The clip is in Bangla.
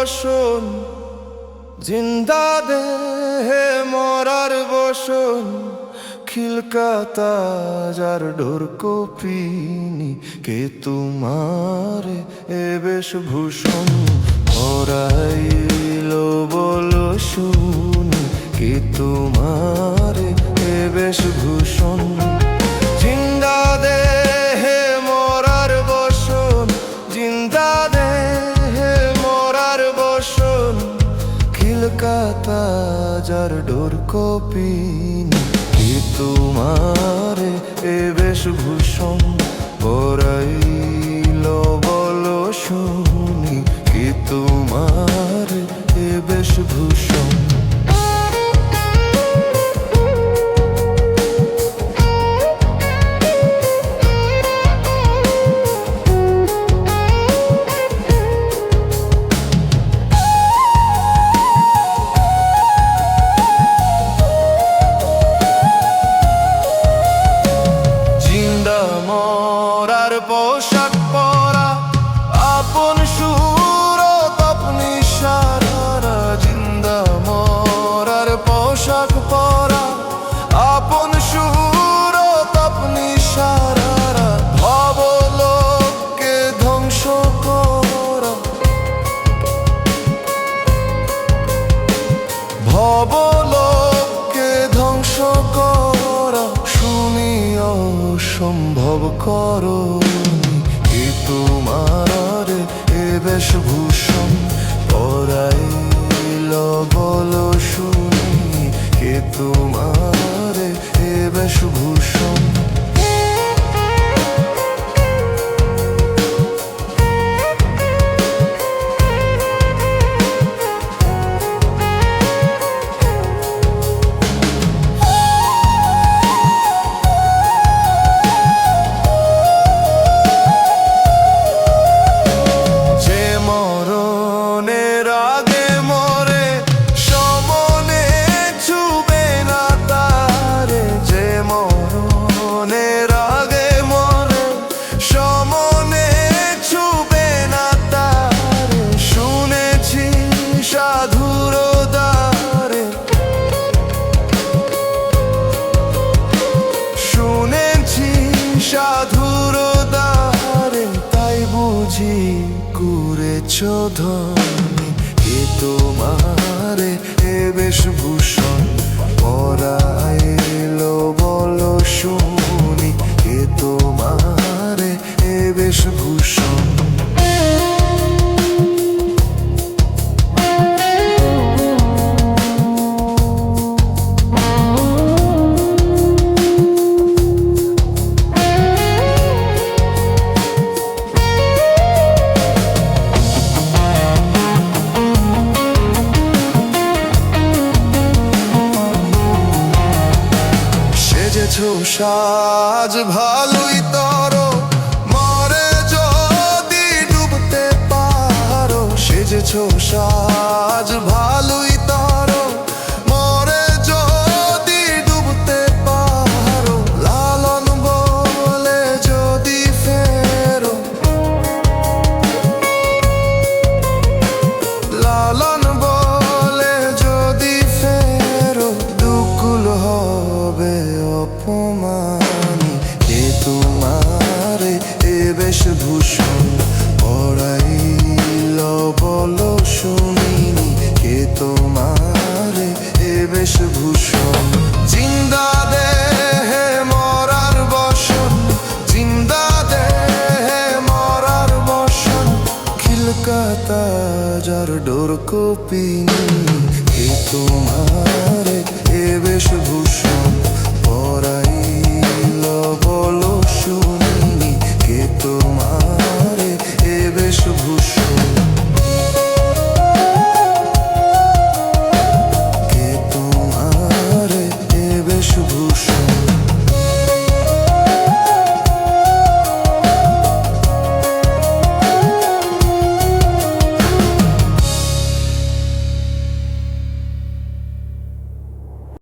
বসন, জিন্দা দেহে মরার বসন, খিলকাতা যার ডোর কপিনি, কে তোমার এ বেশভূষণ পরাইল বলো শুনি, কে তোমার এ বেশভূষণ। জিন্দা দেহে মরার বসন, জিন্দা দেহে মরার বসন, খিলকাতা যার ডোর কপিনি, কে তোমার এ বেশভূষণ পরাইল বলো শুনি, কে তোমার এ বেশভূষণ। পোশাক পরা আপন সুর তপনি সারা, জিন্দা মরার পোশাক পরা আপন সুর তপনি সারা, ভবলোককে ধ্বংস করা, ভবলোককে ধ্বংস করা, শুনি অসম্ভব করো, কে তোমার এ বেশভূষণ পরাইল বলো শুনি, কে তোমার এ বেশভূষণ। সাধুর দ্বারে তাই বুঝি করেছ ধনী, কে তোমার এ বেশভূষণ পরাইল বলো শুনি, কে তোমার এ বেশভূষণ। সাজ ভালোই তর মরে যদি ডুবতে পারো, সেজেছ সাজ ভালোই তর মরে যদি ডুবতে পারো, লালন বলে যদি ফেরো, লালন বলে যদি ফেরো, দুকুল হবে অপমানি, কে তোমার এ বেশভূষণ পরাইল বলো শুনিনি, কে তোমার এ বেশভূষণ। জিন্দা দেহে মরার বসন, জিন্দা দেহে মরার বসন, খিলকাতা যার ডোর কপিনি, কে তোমার এ বেশভূষণ।